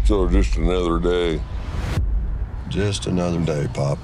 So just another day. Just another day, Pop.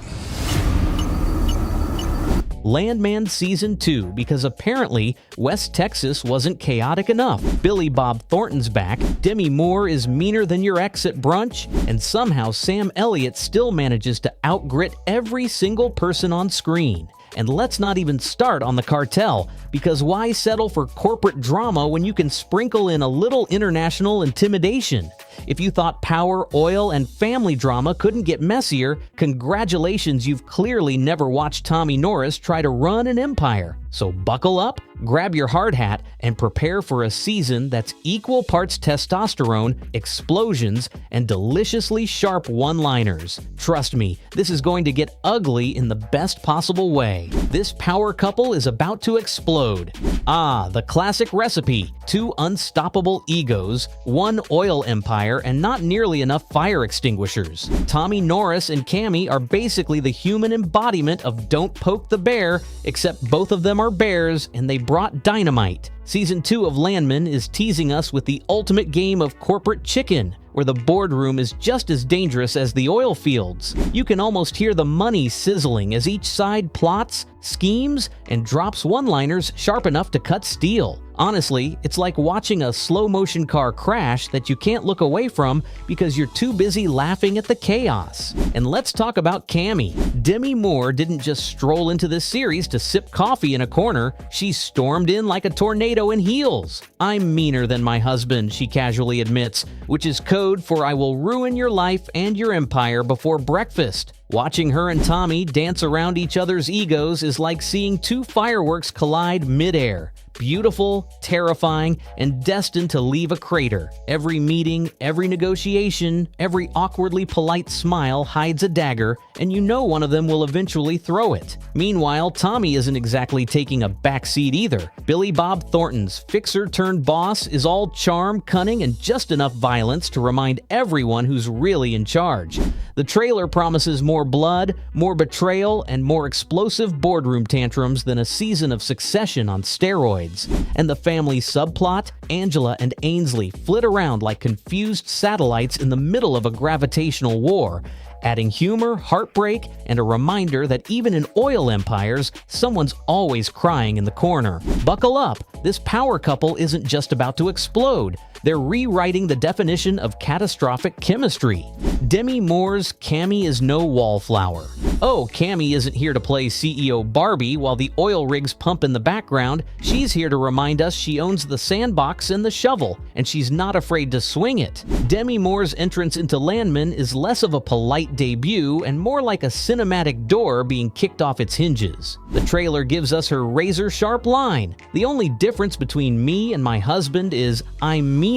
Landman Season 2, because apparently West Texas wasn't chaotic enough. Billy Bob Thornton's back, Demi Moore is meaner than your ex at brunch, and somehow Sam Elliott still manages to outgrit every single person on screen. And let's not even start on the Cartel, because why settle for corporate drama when you can sprinkle in a little international intimidation? If you thought power, oil, and family drama couldn't get messier, congratulations, you've clearly never watched Tommy Norris try to run an empire. So buckle up, grab your hard hat, and prepare for a season that's equal parts testosterone, explosions, and deliciously sharp one-liners. Trust me, this is going to get ugly in the best possible way. This power couple is about to explode. Ah, the classic recipe: two unstoppable egos, one oil empire, and not nearly enough fire extinguishers. Tommy Norris and Cammy are basically the human embodiment of Don't Poke the Bear, except both of them are bears, and they brought dynamite. Season 2 of Landman is teasing us with the ultimate game of corporate chicken, where the boardroom is just as dangerous as the oil fields. You can almost hear the money sizzling as each side plots, schemes, and drops one-liners sharp enough to cut steel. Honestly, it's like watching a slow-motion car crash that you can't look away from because you're too busy laughing at the chaos. And let's talk about Cammy. Demi Moore didn't just stroll into this series to sip coffee in a corner, she stormed in like a tornado in heels. "I'm meaner than my husband," she casually admits, which is code for "I will ruin your life and your empire before breakfast." Watching her and Tommy dance around each other's egos is like seeing two fireworks collide midair. Beautiful, terrifying, and destined to leave a crater. Every meeting, every negotiation, every awkwardly polite smile hides a dagger, and you know one of them will eventually throw it. Meanwhile, Tommy isn't exactly taking a backseat either. Billy Bob Thornton's fixer-turned-boss is all charm, cunning, and just enough violence to remind everyone who's really in charge. The trailer promises more blood, more betrayal, and more explosive boardroom tantrums than a season of Succession on steroids. And the family subplot, Angela and Ainsley flit around like confused satellites in the middle of a gravitational war, adding humor, heartbreak, and a reminder that even in oil empires, someone's always crying in the corner. Buckle up, this power couple isn't just about to explode. They're rewriting the definition of catastrophic chemistry. Demi Moore's Cammy is no wallflower. Oh, Cammy isn't here to play CEO Barbie while the oil rigs pump in the background. She's here to remind us she owns the sandbox and the shovel, and she's not afraid to swing it. Demi Moore's entrance into Landman is less of a polite debut and more like a cinematic door being kicked off its hinges. The trailer gives us her razor-sharp line: "The only difference between me and my husband is I'm meaner."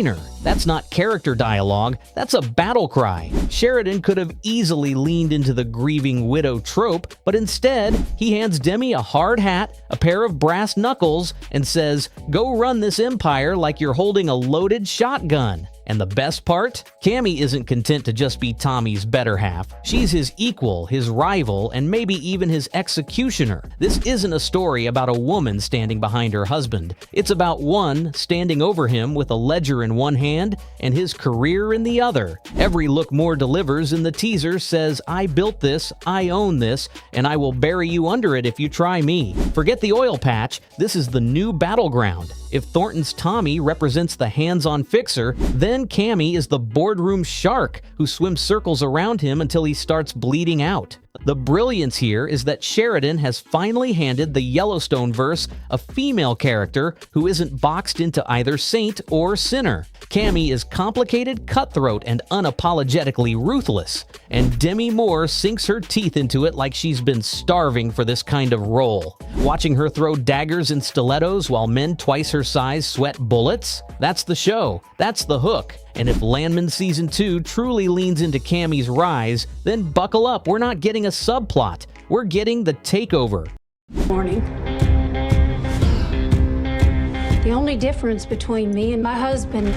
That's not character dialogue, that's a battle cry. Sheridan could have easily leaned into the grieving widow trope, but instead, he hands Demi a hard hat, a pair of brass knuckles, and says, "Go run this empire like you're holding a loaded shotgun." And the best part? Cammy isn't content to just be Tommy's better half. She's his equal, his rival, and maybe even his executioner. This isn't a story about a woman standing behind her husband. It's about one standing over him with a ledger in one hand and his career in the other. Every Look More delivers in the teaser says, "I built this, I own this, and I will bury you under it if you try me." Forget the oil patch, this is the new battleground. If Thornton's Tommy represents the hands-on fixer, then Cammy is the boardroom shark who swims circles around him until he starts bleeding out. The brilliance here is that Sheridan has finally handed the Yellowstone-verse a female character who isn't boxed into either saint or sinner. Cammy is complicated, cutthroat, and unapologetically ruthless, and Demi Moore sinks her teeth into it like she's been starving for this kind of role. Watching her throw daggers and stilettos while men twice her size sweat bullets? That's the show. That's the hook. And if Landman Season 2 truly leans into Cammy's rise, then buckle up, we're not getting a subplot. We're getting the takeover. Morning. The only difference between me and my husband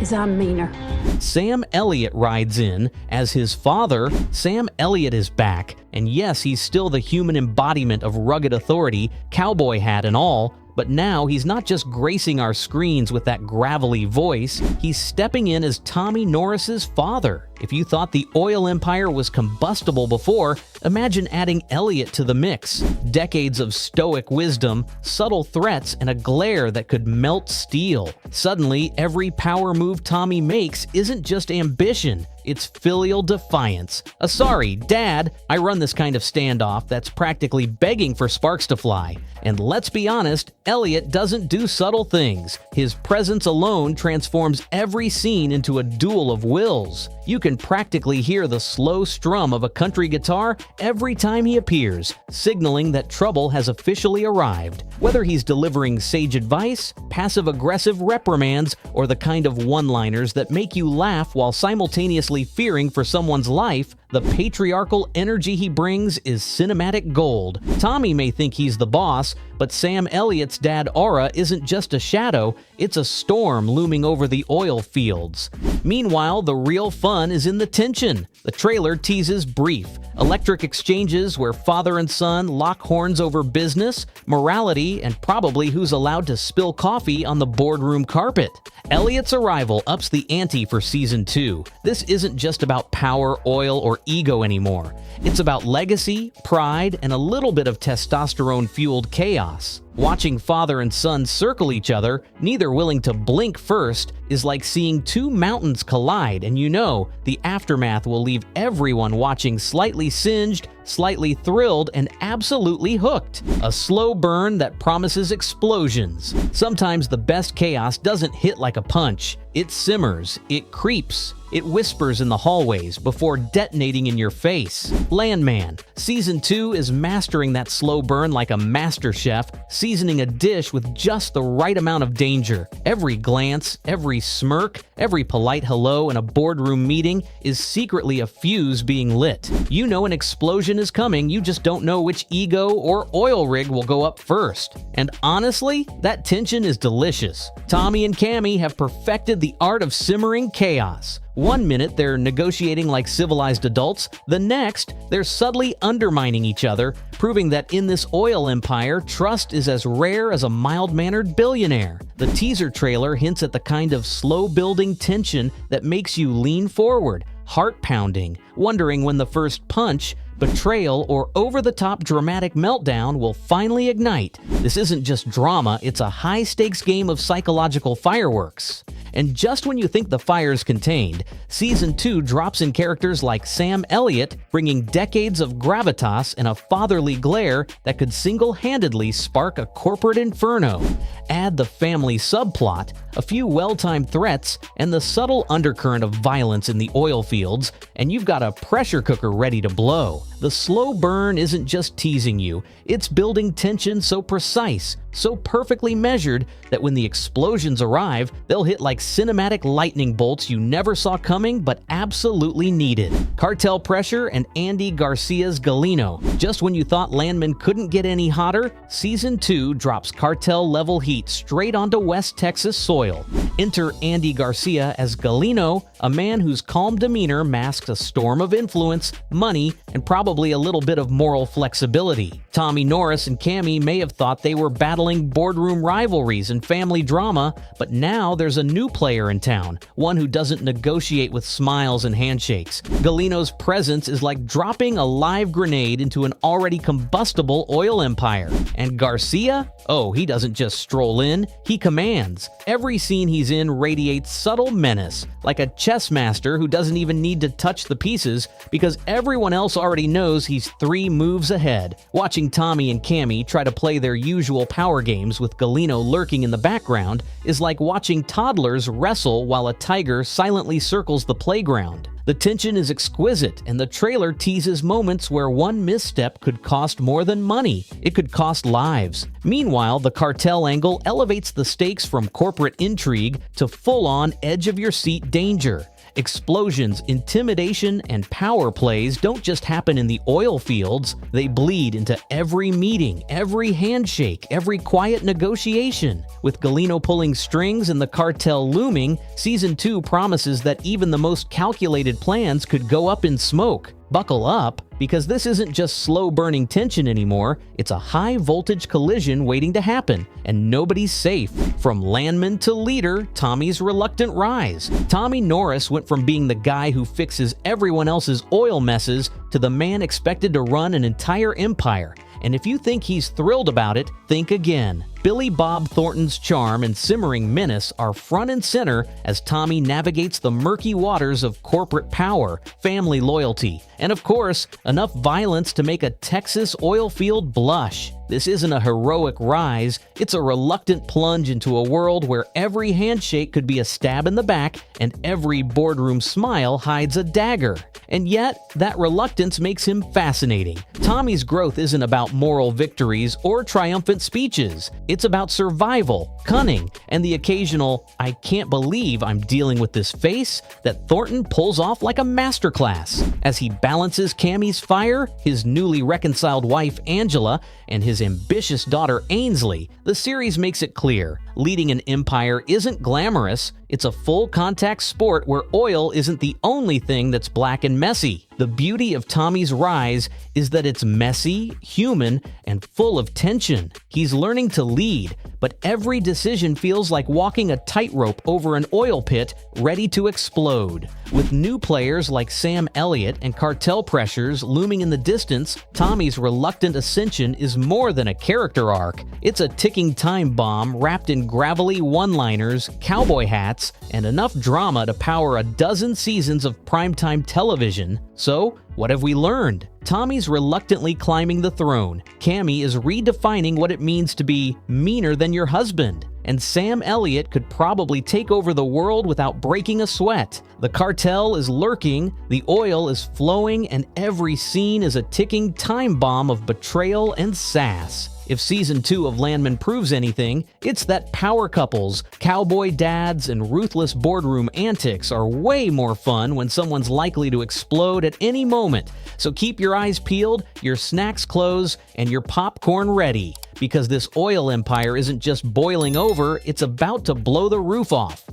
is I'm meaner. Sam Elliott rides in. As his father, Sam Elliott is back. And yes, he's still the human embodiment of rugged authority, cowboy hat and all, But now he's not just gracing our screens with that gravelly voice, he's stepping in as Tommy Norris's father. If you thought the oil empire was combustible before, imagine adding Elliott to the mix. Decades of stoic wisdom, subtle threats, and a glare that could melt steel. Suddenly, every power move Tommy makes isn't just ambition, it's filial defiance. Sorry, Dad, I run this kind of standoff that's practically begging for sparks to fly. And let's be honest, Elliott doesn't do subtle things. His presence alone transforms every scene into a duel of wills. You can practically hear the slow strum of a country guitar every time he appears, signaling that trouble has officially arrived. Whether he's delivering sage advice, passive-aggressive reprimands, or the kind of one-liners that make you laugh while simultaneously fearing for someone's life, the patriarchal energy he brings is cinematic gold. Tommy may think he's the boss, but Sam Elliott's dad aura isn't just a shadow, it's a storm looming over the oil fields. Meanwhile, the real fun is in the tension. The trailer teases brief, electric exchanges where father and son lock horns over business, morality, and probably who's allowed to spill coffee on the boardroom carpet. Elliott's arrival ups the ante for Season 2. This isn't just about power, oil, or ego anymore. It's about legacy, pride, and a little bit of testosterone-fueled chaos. Watching father and son circle each other, neither willing to blink first, is like seeing two mountains collide, and you know the aftermath will leave everyone watching slightly singed, slightly thrilled, and absolutely hooked. A slow burn that promises explosions. Sometimes the best chaos doesn't hit like a punch. It simmers, it creeps, it whispers in the hallways before detonating in your face. Landman. Season 2 is mastering that slow burn like a master chef, seasoning a dish with just the right amount of danger. Every glance, every smirk, every polite hello in a boardroom meeting is secretly a fuse being lit. You know an explosion is coming, you just don't know which ego or oil rig will go up first. And honestly, that tension is delicious. Tommy and Cammy have perfected the art of simmering chaos. One minute they're negotiating like civilized adults, the next they're subtly undermining each other, proving that in this oil empire, trust is as rare as a mild-mannered billionaire. The teaser trailer hints at the kind of slow-building tension that makes you lean forward, heart-pounding, wondering when the first punch, betrayal, or over-the-top dramatic meltdown will finally ignite. This isn't just drama, it's a high-stakes game of psychological fireworks. And just when you think the fire's contained, Season 2 drops in characters like Sam Elliott, bringing decades of gravitas and a fatherly glare that could single-handedly spark a corporate inferno. Add the family subplot, a few well-timed threats, and the subtle undercurrent of violence in the oil fields, and you've got a pressure cooker ready to blow. The slow burn isn't just teasing you, it's building tension so precise, so perfectly measured that when the explosions arrive, they'll hit like cinematic lightning bolts you never saw coming but absolutely needed. Cartel pressure and Andy Garcia's Galino. Just when you thought Landman couldn't get any hotter, Season 2 drops cartel-level heat straight onto West Texas soil. Enter Andy Garcia as Galino, a man whose calm demeanor masks a storm of influence, money, and probably a little bit of moral flexibility. Tommy Norris and Cammy may have thought they were battling boardroom rivalries and family drama, but now there's a new player in town, one who doesn't negotiate with smiles and handshakes. Galino's presence is like dropping a live grenade into an already combustible oil empire. And Garcia? Oh, he doesn't just stroll in, he commands. Every scene he's in radiates subtle menace, like a chess master who doesn't even need to touch the pieces because everyone else already knows he's 3 moves ahead. Watching Tommy and Cammy try to play their usual power games with Galino lurking in the background is like watching toddlers wrestle while a tiger silently circles the playground. The tension is exquisite, and the trailer teases moments where one misstep could cost more than money. It could cost lives. Meanwhile, the cartel angle elevates the stakes from corporate intrigue to full-on edge-of-your-seat danger. Explosions, intimidation, and power plays don't just happen in the oil fields, they bleed into every meeting, every handshake, every quiet negotiation. With Galino pulling strings and the cartel looming, Season 2 promises that even the most calculated plans could go up in smoke. Buckle up, because this isn't just slow-burning tension anymore, it's a high-voltage collision waiting to happen, and nobody's safe. From Landman to leader, Tommy's reluctant rise. Tommy Norris went from being the guy who fixes everyone else's oil messes to the man expected to run an entire empire. And if you think he's thrilled about it, think again. Billy Bob Thornton's charm and simmering menace are front and center as Tommy navigates the murky waters of corporate power, family loyalty, and of course, enough violence to make a Texas oil field blush. This isn't a heroic rise, it's a reluctant plunge into a world where every handshake could be a stab in the back and every boardroom smile hides a dagger. And yet, that reluctance makes him fascinating. Tommy's growth isn't about moral victories or triumphant speeches. It's about survival, cunning, and the occasional, "I can't believe I'm dealing with this face," that Thornton pulls off like a masterclass. As he balances Cammy's fire, his newly reconciled wife Angela, and his ambitious daughter Ainsley, the series makes it clear. Leading an empire isn't glamorous, it's a full-contact sport where oil isn't the only thing that's black and messy. The beauty of Tommy's rise is that it's messy, human, and full of tension. He's learning to lead, but every decision feels like walking a tightrope over an oil pit ready to explode. With new players like Sam Elliott and Cartel pressures looming in the distance, Tommy's reluctant ascension is more than a character arc. It's a ticking time bomb wrapped in gravelly one-liners, cowboy hats, and enough drama to power a dozen seasons of primetime television. So, what have we learned? Tommy's reluctantly climbing the throne. Cammy is redefining what it means to be meaner than your husband. And Sam Elliott could probably take over the world without breaking a sweat. The cartel is lurking, the oil is flowing, and every scene is a ticking time bomb of betrayal and sass. If Season 2 of Landman proves anything, it's that power couples, cowboy dads, and ruthless boardroom antics are way more fun when someone's likely to explode at any moment. So keep your eyes peeled, your snacks closed, and your popcorn ready, because this oil empire isn't just boiling over, it's about to blow the roof off.